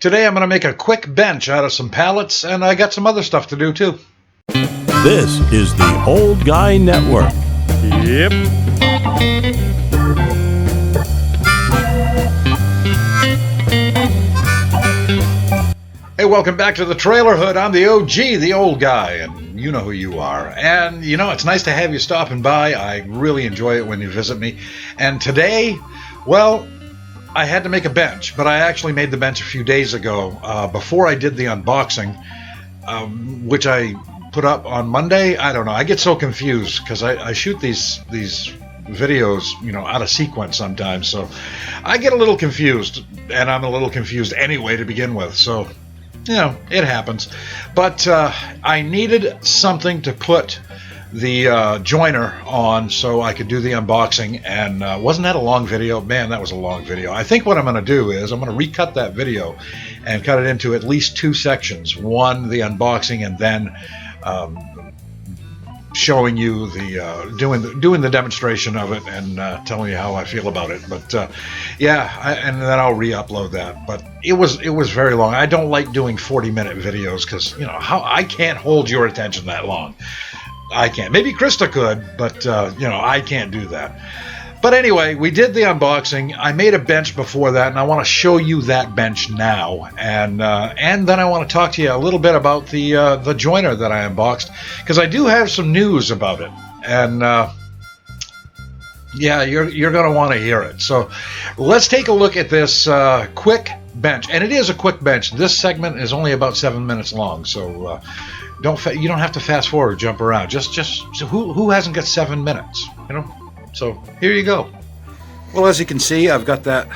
Today I'm going to make a quick bench out of some pallets, and I got some other stuff to do too. This is the Old Guy Network. Yep. Hey, welcome back to the Trailer Hood. I'm the OG, the old guy, and you know who you are. And, you know, it's nice to have you stopping by. I really enjoy it when you visit me. And today, well, I had to make a bench, but I actually made the bench a few days ago before I did the unboxing, which I put up on Monday. I don't know. I get so confused because I shoot these videos, you know, out of sequence sometimes. So I get a little confused, and I'm a little confused anyway to begin with. So, you know, it happens. But I needed something to put the joiner on so I could do the unboxing, and wasn't that a long video? Man, that was a long video. I think what I'm going to do is I'm going to recut that video and cut it into at least two sections. One, the unboxing, and then showing you the doing the demonstration of it and telling you how I feel about it. But yeah, and then I'll re-upload that. But it was very long. I don't like doing 40-minute videos because, you know, I can't hold your attention that long. I can't. Maybe Krista could, but you know, I can't do that. But anyway, we did the unboxing. I made a bench before that, and I want to show you that bench now. And then I want to talk to you a little bit about the joiner that I unboxed, because I do have some news about it. And yeah, you're going to want to hear it. So let's take a look at this quick bench, and it is a quick bench. This segment is only about 7 minutes long, so you don't have to fast forward, jump around. Just who hasn't got 7 minutes, you know? So here you go. Well, as you can see, I've got that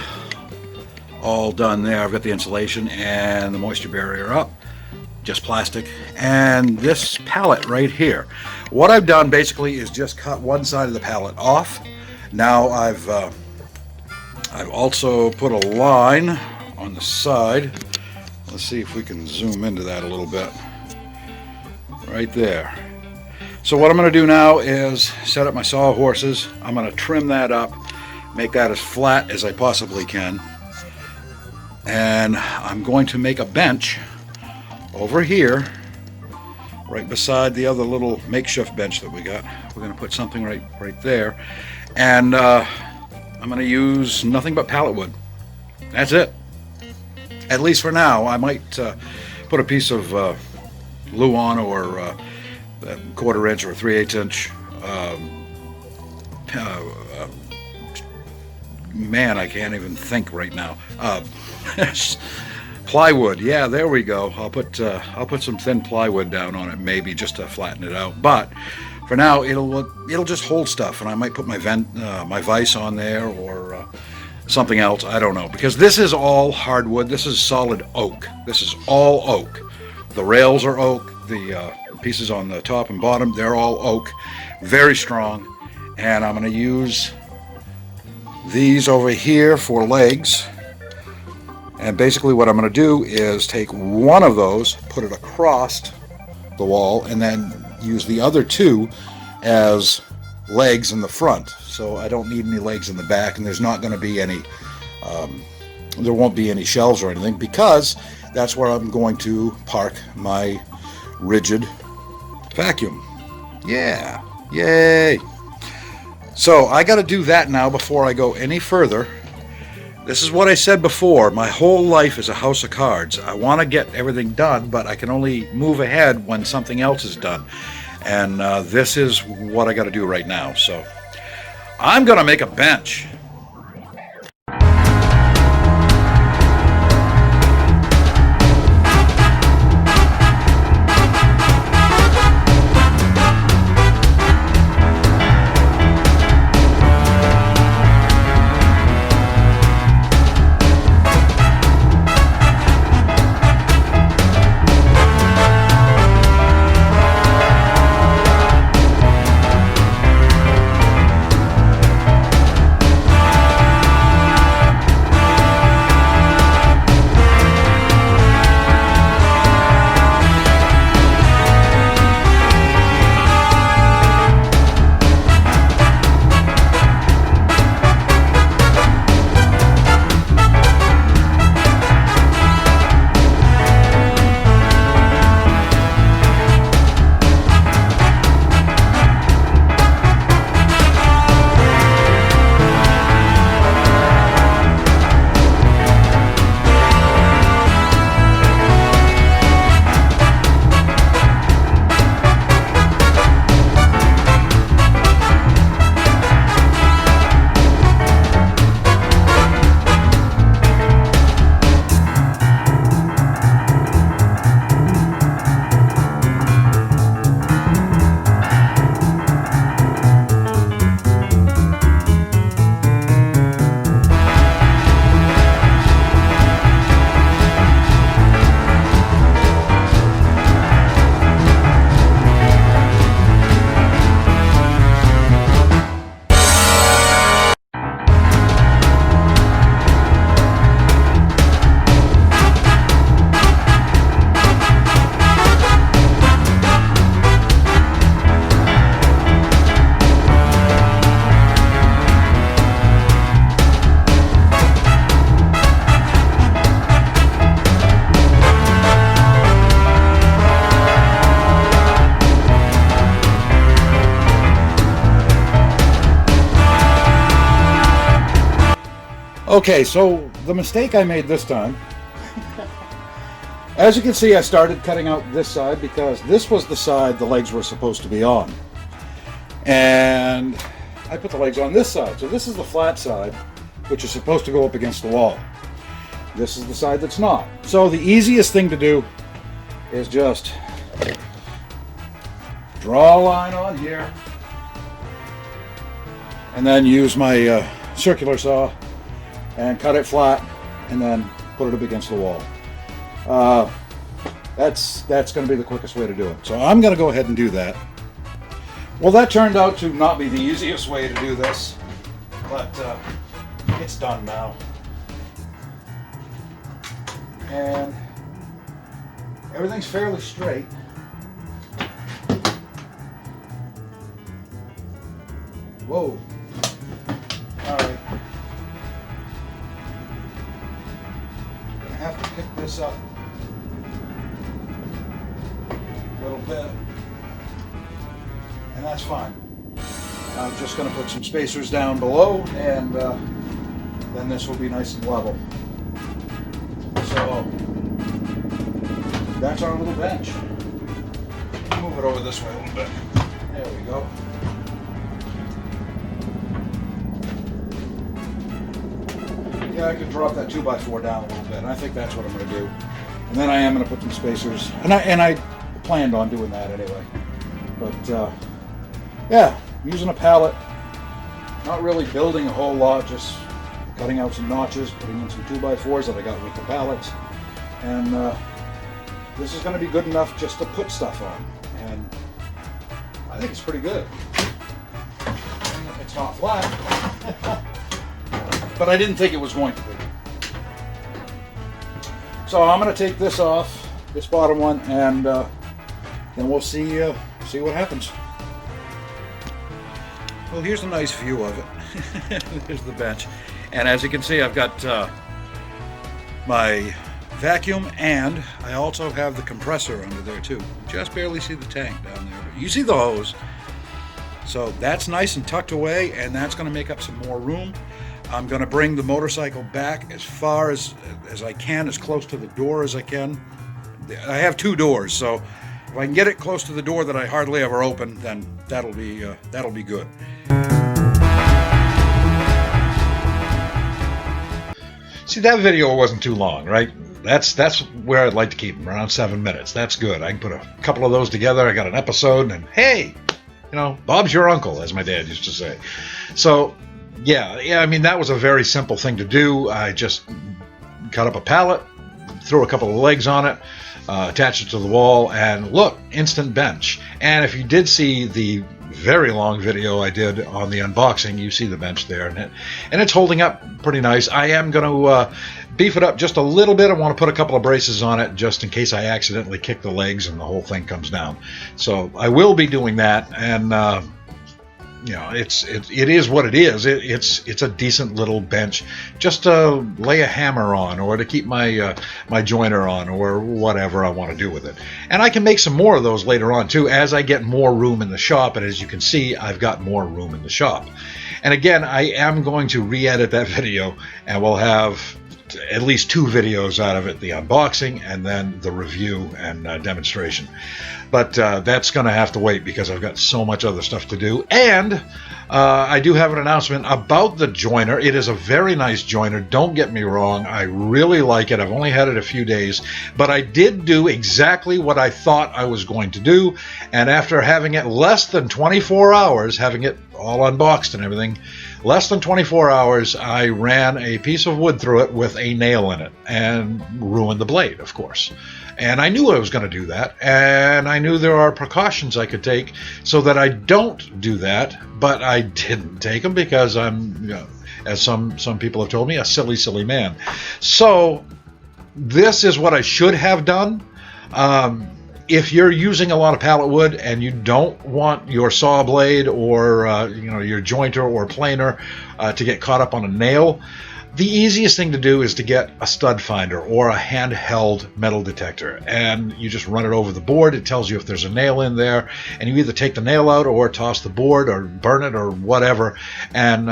all done there. I've got the insulation and the moisture barrier up, just plastic, and this pallet right here. What I've done basically is just cut one side of the pallet off. Now I've also put a line on the side. Let's see if we can zoom into that a little bit. Right there. So what I'm going to do now is set up my sawhorses. I'm going to trim that up, make that as flat as I possibly can, and I'm going to make a bench over here right beside the other little makeshift bench that we got. We're going to put something right there, and I'm going to use nothing but pallet wood. That's it, at least for now. I might put a piece of Luan or a 1/4 inch or 3/8 inch man, I can't even think right now. Plywood, yeah, there we go. I'll put some thin plywood down on it, maybe just to flatten it out. But for now, it'll just hold stuff, and I might put my vise on there or something else. I don't know, because this is all hardwood. This is solid oak. This is all oak. The rails are oak. The pieces on the top and bottom, they're all oak, very strong. And I'm going to use these over here for legs. And basically what I'm going to do is take one of those, put it across the wall, and then use the other two as legs in the front. So I don't need any legs in the back, and there's not going to be any there won't be any shelves or anything, because that's where I'm going to park my rigid vacuum. Yeah, yay. So I got to do that now before I go any further. This is what I said before. My whole life is a house of cards. I want to get everything done, but I can only move ahead when something else is done. And this is what I got to do right now. So I'm going to make a bench. Okay, so the mistake I made this time, as you can see, I started cutting out this side because this was the side the legs were supposed to be on. And I put the legs on this side. So this is the flat side, which is supposed to go up against the wall. This is the side that's not. So the easiest thing to do is just draw a line on here and then use my circular saw and cut it flat and then put it up against the wall. That's going to be the quickest way to do it. So I'm going to go ahead and do that. Well, that turned out to not be the easiest way to do this, but it's done now. And everything's fairly straight. Whoa. All right. I'm gonna have to pick this up a little bit, and that's fine. I'm just gonna put some spacers down below, and then this will be nice and level. So that's our little bench. Move it over this way a little bit. There we go. Yeah, I could drop that 2x4 down a little bit, and I think that's what I'm going to do. And then I am going to put some spacers, and I planned on doing that anyway. But yeah, using a pallet, not really building a whole lot, just cutting out some notches, putting in some 2x4s that I got with the pallets, and this is going to be good enough just to put stuff on, and I think it's pretty good. It's not flat. But I didn't think it was going to be. So I'm going to take this off, this bottom one, and then we'll see what happens. Well, here's a nice view of it. There's the bench. And as you can see, I've got my vacuum, and I also have the compressor under there too. Just barely see the tank down there. But you see the hose. So that's nice and tucked away, and that's going to make up some more room. I'm going to bring the motorcycle back as far as I can, as close to the door as I can. I have two doors, so if I can get it close to the door that I hardly ever open, then that'll be good. See, that video wasn't too long, right? That's where I'd like to keep them, around 7 minutes. That's good. I can put a couple of those together. I got an episode, and hey, Bob's your uncle, as my dad used to say. So, yeah, I mean, that was a very simple thing to do. I just cut up a pallet, threw a couple of legs on it, attached it to the wall, and look, instant bench. And if you did see the very long video I did on the unboxing, you see the bench there, and it's holding up pretty nice. I am going to beef it up just a little bit. I want to put a couple of braces on it just in case I accidentally kick the legs and the whole thing comes down. So I will be doing that, and it is what it is. It's a decent little bench just to lay a hammer on, or to keep my my joiner on, or whatever I want to do with it. And I can make some more of those later on too, as I get more room in the shop. And as you can see, I've got more room in the shop. And again, I am going to re-edit that video, and we'll have at least 2 videos out of it, the unboxing and then the review and demonstration. But that's going to have to wait because I've got so much other stuff to do. And I do have an announcement about the joiner. It is a very nice joiner. Don't get me wrong. I really like it. I've only had it a few days, but I did do exactly what I thought I was going to do. And after having it less than 24 hours, having it all unboxed and everything, less than 24 hours, I ran a piece of wood through it with a nail in it and ruined the blade, of course. And I knew I was going to do that, and I knew there are precautions I could take so that I don't do that, but I didn't take them because I'm, as some people have told me, a silly, silly man. So this is what I should have done. If you're using a lot of pallet wood and you don't want your saw blade or your jointer or planer to get caught up on a nail, The easiest thing to do is to get a stud finder or a handheld metal detector, and you just run it over the board. It tells you if there's a nail in there, and you either take the nail out or toss the board or burn it or whatever, and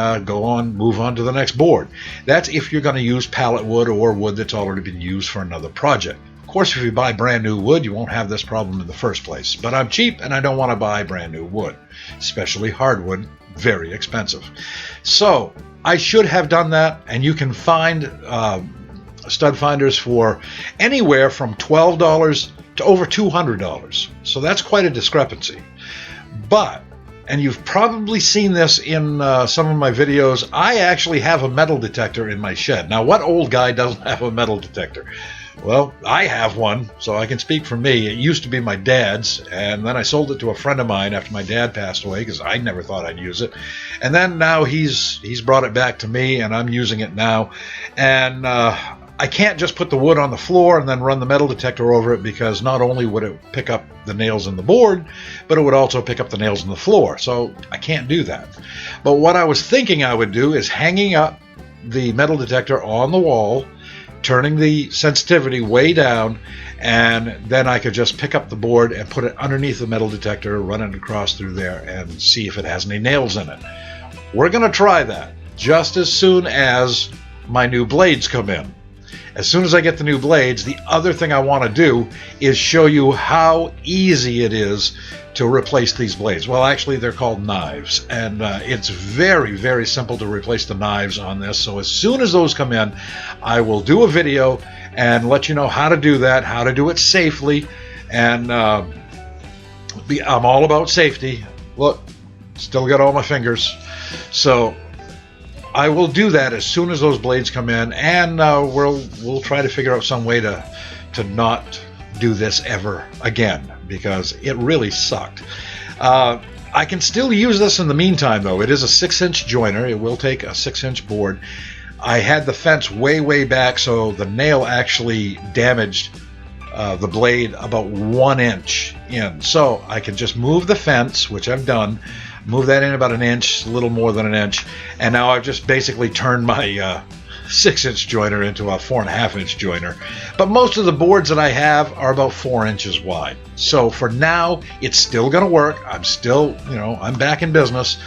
move on to the next board. That's if you're going to use pallet wood or wood that's already been used for another project. Of course, if you buy brand new wood, you won't have this problem in the first place. But I'm cheap and I don't want to buy brand new wood, especially hardwood, very expensive. So I should have done that, and you can find stud finders for anywhere from $12 to over $200. So that's quite a discrepancy. But, and you've probably seen this in some of my videos, I actually have a metal detector in my shed. Now, what old guy doesn't have a metal detector? Well, I have one, so I can speak for me. It used to be my dad's, and then I sold it to a friend of mine after my dad passed away because I never thought I'd use it. And then now he's brought it back to me, and I'm using it now. And I can't just put the wood on the floor and then run the metal detector over it, because not only would it pick up the nails in the board, but it would also pick up the nails in the floor. So I can't do that. But what I was thinking I would do is hanging up the metal detector on the wall, turning the sensitivity way down, and then I could just pick up the board and put it underneath the metal detector, run it across through there, and see if it has any nails in it. We're going to try that just as soon as my new blades come in. As soon as I get the new blades, the other thing I want to do is show you how easy it is to replace these blades. Well, actually, they're called knives, and it's very, very simple to replace the knives on this. So as soon as those come in, I will do a video and let you know how to do that, how to do it safely, and I'm all about safety. Look, still got all my fingers. So I will do that as soon as those blades come in, and we'll try to figure out some way to not do this ever again, because it really sucked. I can still use this in the meantime, though. It is a 6-inch joiner. It will take a 6-inch board. I had the fence way back, so the nail actually damaged the blade about 1 inch in. So I can just move the fence, which I've done, move that in about an inch, a little more than an inch, and now I've just basically turned my 6-inch joiner into a 4.5-inch joiner. But most of the boards that I have are about 4 inches wide. So for now, it's still going to work. I'm still, I'm back in business.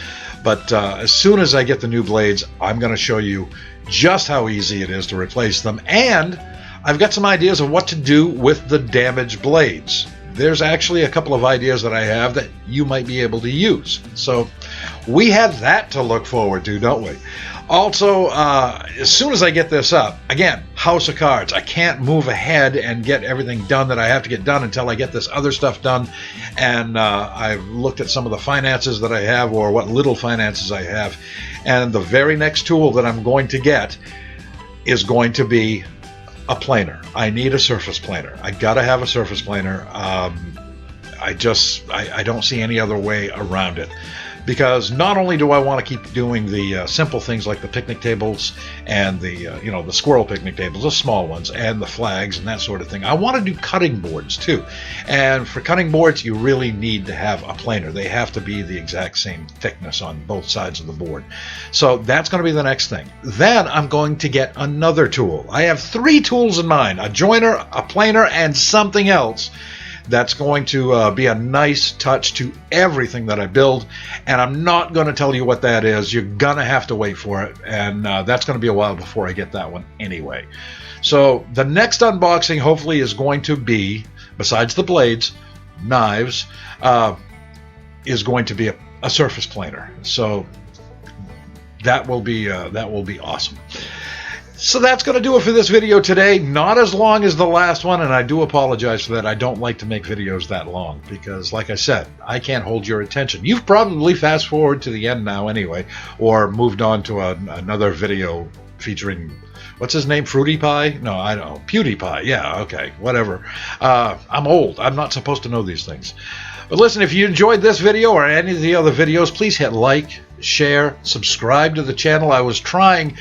But as soon as I get the new blades, I'm going to show you just how easy it is to replace them. And I've got some ideas of what to do with the damaged blades. There's actually a couple of ideas that I have that you might be able to use. So we have that to look forward to, don't we? Also, as soon as I get this up, again, house of cards. I can't move ahead and get everything done that I have to get done until I get this other stuff done. And I've looked at some of the finances that I have, or what little finances I have. And the very next tool that I'm going to get is going to be a planer. I need a surface planer. I gotta have a surface planer. I don't see any other way around it, because not only do I want to keep doing the simple things like the picnic tables and the squirrel picnic tables, the small ones, and the flags and that sort of thing. I want to do cutting boards too, and for cutting boards you really need to have a planer. They have to be the exact same thickness on both sides of the board. So that's going to be the next thing. Then I'm going to get another tool. I have 3 tools in mind: a joiner, a planer, and something else that's going to be a nice touch to everything that I build. And I'm not going to tell you what that is. You're going to have to wait for it. And that's going to be a while before I get that one anyway. So the next unboxing hopefully is going to be, besides the blades, knives, is going to be a surface planer. So that will be awesome. So that's going to do it for this video today. Not as long as the last one, and I do apologize for that. I don't like to make videos that long because, like I said, I can't hold your attention. You've probably fast forward to the end now anyway, or moved on to another video featuring, what's his name, Fruity Pie? No, I don't know. PewDiePie. Yeah, okay, whatever. I'm old. I'm not supposed to know these things. But listen, if you enjoyed this video or any of the other videos, please hit like, share, subscribe to the channel. I was trying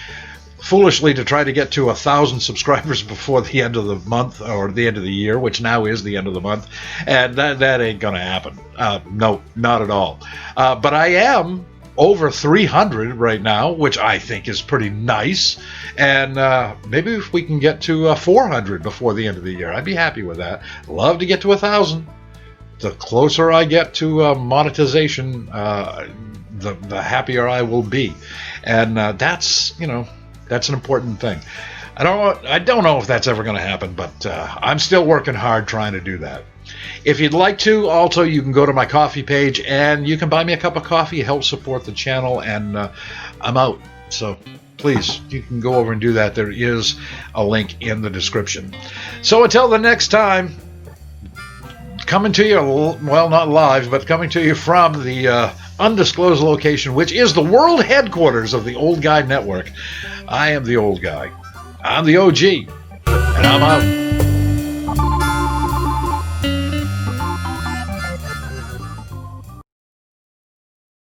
foolishly to try to get to 1,000 subscribers before the end of the month, or the end of the year, which now is the end of the month, and that ain't gonna happen. No, not at all. But I am over 300 right now, which I think is pretty nice. And maybe if we can get to 400 before the end of the year, I'd be happy with that. Love to get to 1,000. The closer I get to monetization, the happier I will be. And that's an important thing. I don't know if that's ever going to happen, but I'm still working hard trying to do that. If you'd like to, also, you can go to my coffee page and you can buy me a cup of coffee, help support the channel, and I'm out. So please, you can go over and do that. There is a link in the description. So until the next time, coming to you, well, not live, but coming to you from the undisclosed location, which is the world headquarters of the Old Guy Network, I am the Old Guy. I'm the OG, and I'm out.